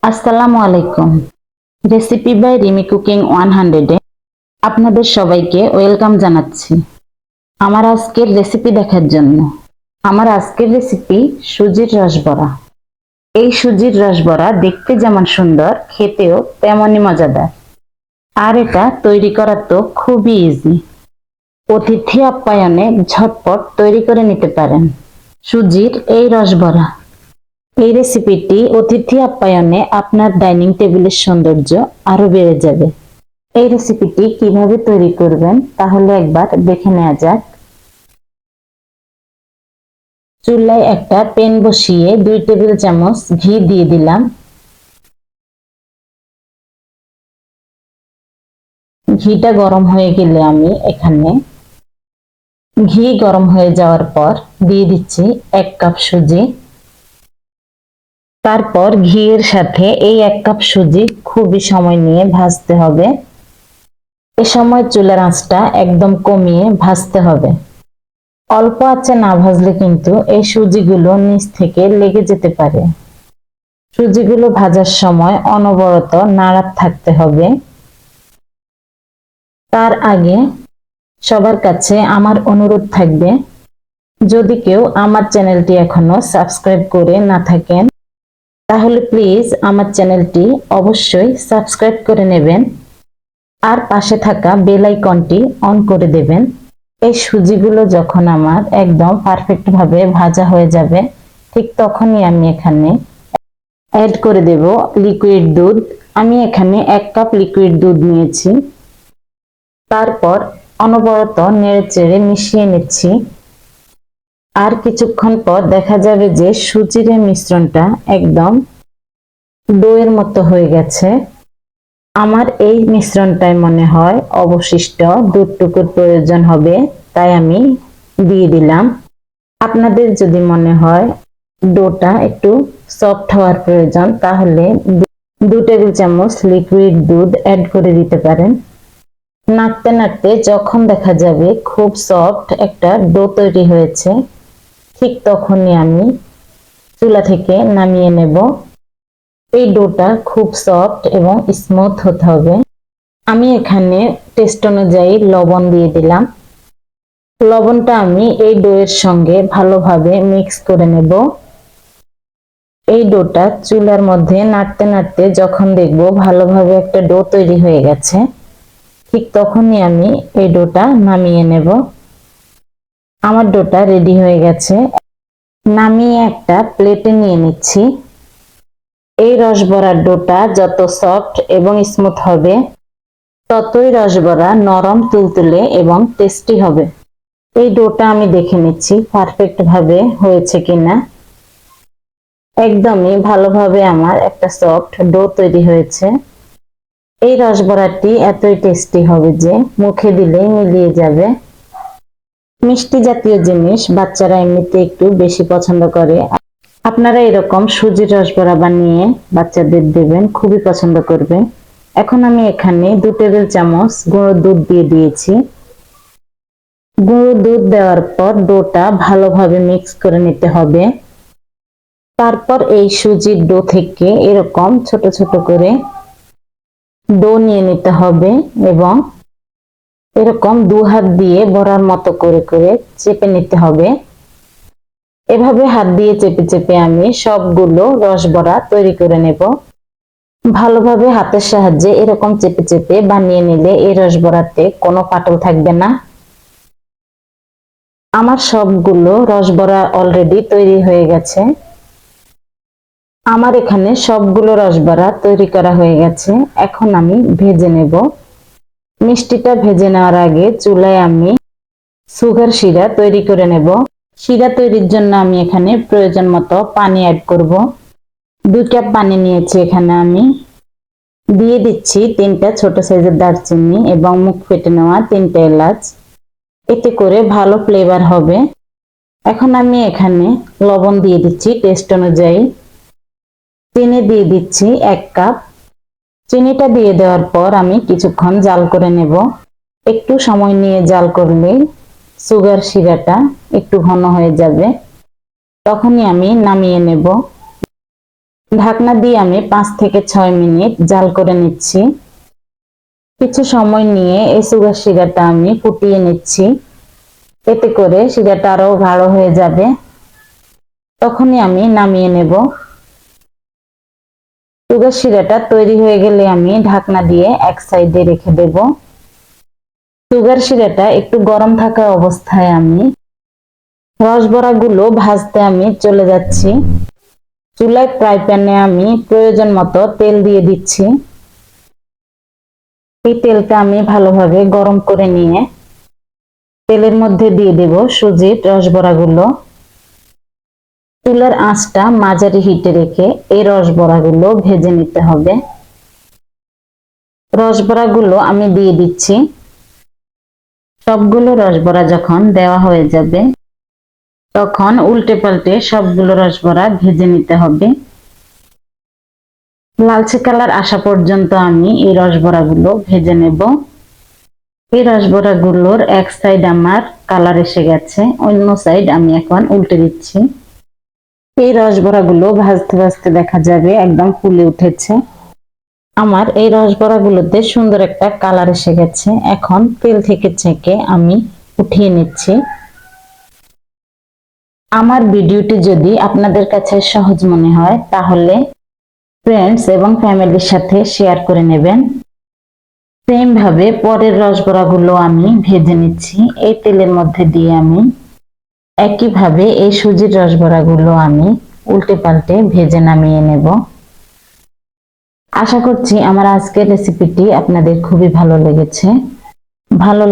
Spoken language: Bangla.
আসসালামু আলাইকুম। রেসিপি বাই রিমি কুকিং 100 আপনাদের সবাইকে ওয়েলকাম জানাচ্ছি আমার আজকের রেসিপি দেখার জন্য। আমার আজকের রেসিপি সুজির রসবড়া। এই সুজির রসবড়া দেখতে যেমন সুন্দর, খেতেও তেমনই মজাদার। আর এটা তৈরি করা তো খুবই ইজি। অতিথি আপ্যায়নে ঝটপট তৈরি করে নিতে পারেন সুজির এই রসবড়া। এই রেসিপিটি অতিথি আপ্যায়নে আপনার ডাইনিং টেবিলের সৌন্দর্য আরো বেড়ে যাবে। এই রেসিপিটি কিভাবে তৈরি করবেন তাহলে একবার দেখে নেওয়া যাক। চুলায় একটা প্যান বসিয়ে 2 টেবিল চামচ ঘি দিয়ে দিলাম। ঘিটা গরম হয়ে গেলে আমি এখানে ঘি গরম হয়ে যাওয়ার পর দিয়ে দিচ্ছি 1 কাপ সুজি। তারপর ঘিয়ের সাথে এই 1 কাপ সুজি খুবই সময় নিয়ে ভাজতে হবে। এ সময় চুলার আঁচটা একদম কমিয়ে ভাজতে হবে। অল্প আঁচে না ভাজলে কিন্তু এই সুজিগুলো নিচ থেকে লেগে যেতে পারে। সুজিগুলো ভাজার সময় অনবরত নাড়াতে থাকতে হবে। তার আগে সবার কাছে আমার অনুরোধ থাকবে, যদি কেউ আমার চ্যানেলটি এখনো সাবস্ক্রাইব করে না থাকেন তাহলে প্লিজ আমার চ্যানেলটি অবশ্যই সাবস্ক্রাইব করে নেবেন আর পাশে থাকা বেল আইকনটি অন করে দেবেন। এই সুজিগুলো যখন আমার একদম পারফেক্ট ভাবে ভাজা হয়ে যাবে, ঠিক তখনই আমি এখানে অ্যাড করে দেব লিকুইড দুধ। আমি এখানে 1 কাপ লিকুইড দুধ নিয়েছি। তারপর অনবরত নেড়েচেড়ে মিশিয়ে নিচ্ছি। আর কিছুক্ষণ পর দেখা যাবে যে সুজির মিশ্রণটা একদম দইয়ের মতো হয়ে গেছে। আমার এই মিশ্রণটাই মনে হয় অবশিষ্ট দুধটুকুর প্রয়োজন হবে, তাই আমি দিয়ে দিলাম। আপনাদের যদি মনে হয় ডোটা একটু সফট হওয়ার প্রয়োজন তাহলে 2 টেবিল চামচ লিকুইড দুধ অ্যাড করে দিতে পারেন। নাড়তে নাড়তে যখন দেখা যাবে খুব সফট একটা ডো তৈরি হয়েছে, ঠিক তখনই আমি চুলা থেকে নামিয়ে নেব। এই ডোটা খুব সফট এবং স্মুথ হতে হবে। আমি এখানে টেস্ট অনুযায়ী লবণ দিয়ে দিলাম। লবণটা আমি এই ডোয়ের সঙ্গে ভালোভাবে মিক্স করে নেব। এই ডোটা চুলার মধ্যে নাড়তে নাড়তে যখন দেখব ভালোভাবে একটা ডো তৈরি হয়ে গেছে, ঠিক তখনই আমি এই ডোটা নামিয়ে নেব। আমার ডোটা রেডি হয়ে গেছে। নামিয়ে একটা প্লেটে নিয়ে নিচ্ছি। এই রসবড়ার ডোটা যত সফট এবং স্মুথ হবে, ততই রসবড়া নরম তুলতুলে এবং টেস্টি হবে। এই ডোটা আমি দেখে নিচ্ছি পারফেক্ট ভাবে হয়েছে কিনা। একদমই ভালোভাবে আমার একটা সফট ডো তৈরি হয়েছে। এই রসবড়াটি এতই টেস্টি হবে যে মুখে দিলেই মিলিয়ে যাবে। মিষ্টি জাতীয় জিনিস বাচ্চারা এমনিতে একটু বেশি পছন্দ করে। আপনারা এরকম সুজির রসবড়া বানিয়ে বাচ্চাদের দেবেন, খুবই পছন্দ করবে। এখন আমি এখানে 2 টেবিল চামচ গুঁড়ো দুধ দিয়ে দিয়েছি। গুঁড়ো দুধ দেওয়ার পর ডোটা ভালোভাবে মিক্স করে নিতে হবে। তারপর এই সুজির ডো থেকে এরকম ছোট ছোট করে ডো নিয়ে নিতে হবে এবং এরকম 2 হাত দিয়ে বড়ার মতো করে করে চেপে নিতে হবে। এভাবে হাত দিয়ে চেপে চেপে আমি সবগুলো রসবড়া তৈরি করে নেব। ভালোভাবে হাতের সাহায্যে এরকম চেপে চেপে বানিয়ে নিলে এই রসবড়াতে কোনো ফাটল থাকবে না। আমার সবগুলো রসবড়া অলরেডি তৈরি হয়ে গেছে। আমার এখানে সবগুলো রসবড়া তৈরি করা হয়ে গেছে। এখন আমি ভেজে নেব। মিষ্টিটা ভেজে নেওয়ার আগে চুলায় আমি সুগার শিরা তৈরি করে নেব। শিরা তৈরির জন্য আমি এখানে প্রয়োজন মতো পানি অ্যাড করব। 2 কাপ পানি নিয়েছি এখানে আমি। দিয়ে দিচ্ছি 3টা ছোট সাইজের দারচিনি এবং মুখ ফেটে নেওয়া 3টা এলাচ। এতে করে ভালো ফ্লেভার হবে। এখন আমি এখানে লবণ দিয়ে দিচ্ছি টেস্ট অনুযায়ী। চিনি দিয়ে দিচ্ছি 1 কাপ। চিনিটা দিয়ে দেওয়ার পর আমি কিছুক্ষণ জাল করে নেব। একটু সময় নিয়ে জাল করলে সুগার শিরাটা একটু ঘন হয়ে যাবে, তখনই আমি নামিয়ে নেব। ঢাকনা দিয়ে আমি 5 থেকে 6 মিনিট জাল করে নিচ্ছি। কিছু সময় নিয়ে এই সুগার সিরাপটা আমি ফুটিয়ে নিচ্ছি, এতে করে সিরাপটা আরো গাঢ় হয়ে যাবে। তখনই আমি নামিয়ে নেব। সুগার সিরাপটা তৈরি হয়ে গেলে আমি ঢাকনা দিয়ে এক সাইডে রেখে দেব। সুগার সিরাপটা একটু গরম থাকা অবস্থায় আমি রসবড়াগুলো ভাজতে আমি চলে যাচ্ছি। চুলায় ফ্রাই প্যানে আমি প্রয়োজন মতো তেল দিয়ে দিচ্ছি। এই তেলটা আমি ভালোভাবে গরম করে নিয়ে তেলের মধ্যে দিয়ে দেব সুজির রসবড়াগুলো। চুলার আঁচটা মাঝারি হিটে রেখে এই রসবড়াগুলো ভেজে নিতে হবে। রসবড়াগুলো আমি দিয়ে দিচ্ছি। সবগুলো রসবড়া যখন দেওয়া হয়ে যাবে তখন উল্টে পাল্টে সবগুলো রসবড়া ভেজে নিতে হবে। লালচে কালার আসা পর্যন্ত আমি এই রসবড়াগুলো ভেজে নেব। এই রসবড়াগুলোর এক সাইড আমার কালার এসে গেছে, অন্য সাইড আমি এখন উল্টে দিচ্ছি। এই রসবড়াগুলো ভাজতে ভাজতে দেখা যাবে একদম ফুলে উঠেছে। আমার এই রসবড়াগুলোতে সুন্দর একটা কালার এসে গেছে। এখন তেল থেকে ছেঁকে আমি উঠিয়ে নিচ্ছি। আমার ভিডিওটি যদি আপনাদের কাছে সহজ মনে হয় তাহলে ফ্রেন্ডস এবং ফ্যামিলির সাথে শেয়ার করে নেবেন। সেম ভাবে পরের রসবড়াগুলো আমি ভেজে নিচ্ছি। এই তেলের মধ্যে দিয়ে আমি একইভাবে এই সুজির রসবড়াগুলো আমি উল্টে পাল্টে ভেজে নামিয়ে নেব। আশা করছি আমার আজকের রেসিপিটি আপনাদের খুবই ভালো লেগেছে। ভালো